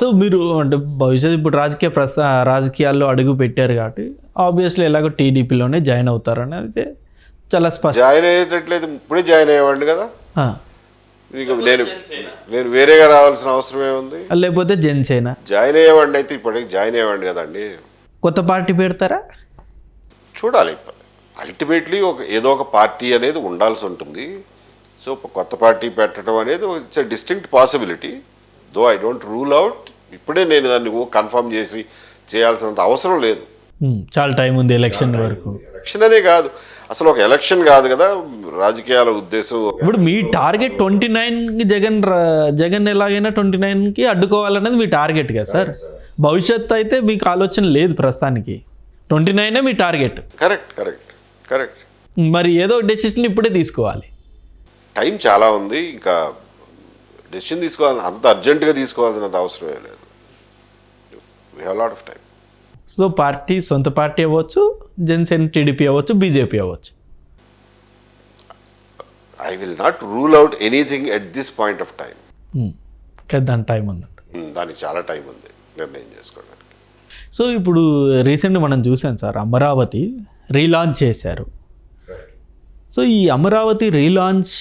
So మీరు అంటే భవిష్యత్తు ఇప్పుడు రాజకీయాల్లో అడుగు పెట్టారు కాబట్టి ఆబ్వియస్లీ ఎలాగో టీడీపీలోనే జాయిన్ అవుతారని అయితే చాలా స్పష్టం. జాయిన్ అయ్యేటట్లయితే ఇప్పుడే జాయిన్ అయ్యేవాడిని కదా. ఆ, నేను వేరేగా రావాల్సిన అవసరం ఏముంది? లేకపోతే జనసేన జాయిన్ అయ్యేవాడిని అయితే ఇప్పటికి జాయిన్ అయ్యేవాడిని కదండి. కొత్త పార్టీ పెడతారా? చూడాలి. అల్టిమేట్లీ ఏదో ఒక పార్టీ అనేది ఉండాల్సి ఉంటుంది. సో కొత్త పార్టీ పెట్టడం అనేది it's a distinct possibility. Though I don't rule out. ఇప్పుడే నేను దాన్ని కన్ఫర్మ్ చేసి చేయాల్సినంత అవసరం లేదు. చాలా టైం ఉంది ఎలక్షన్ వరకు. ఎలక్షన్ అనే కాదు, అసలు ఒక ఎలక్షన్ కాదు కదా రాజకీయాల ఉద్దేశం. ఇప్పుడు మీ టార్గెట్ 29కి జగన్ ఎలాగైనా 29కి అడ్డుకోవాలనేది మీ టార్గెట్ కదా సార్. భవిష్యత్తు అయితే మీకు ఆలోచన లేదు ప్రస్తుతానికి. 29 మీ టార్గెట్. Correct correct correct. మరి ఏదో డెసిషన్ ఇప్పుడే తీసుకోవాలి. టైం చాలా ఉంది. ఇంకా డెసిషన్ తీసుకోవాలి అంత అర్జెంటుగా తీసుకోవాల్సినంత అవసరమే లేదు. We have lot of time. So party సొంత పార్టీ అవ్వచ్చు, జనసేన టీడీపీ అవ్వచ్చు, బీజేపీ అవ్వచ్చు. I will not rule out anything at this point of time. దాని టైం ఉంది. దానికి చాలా టైం ఉంది నిర్ణయం చేసుకోవడానికి. సో ఇప్పుడు రీసెంట్గా మనం చూసాం సార్, అమరావతి రీలాంచ్ చేశారు. సో ఈ అమరావతి రీలాంచ్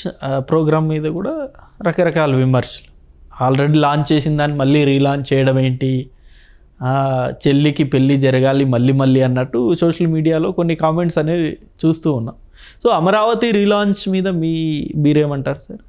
ప్రోగ్రామ్ మీద కూడా రకరకాల విమర్శలు. ఆల్రెడీ లాంచ్ చేసిన దాన్ని మళ్ళీ రీలాంచ్ చేయడం ఏంటి, చెల్లికి పెళ్ళి జరగాలి మళ్ళీ మళ్ళీ అన్నట్టు సోషల్ మీడియాలో కొన్ని కామెంట్స్ అనేవి చూస్తూ ఉన్నాం. సో అమరావతి రీలాంచ్ మీద మీరేమంటారు సార్?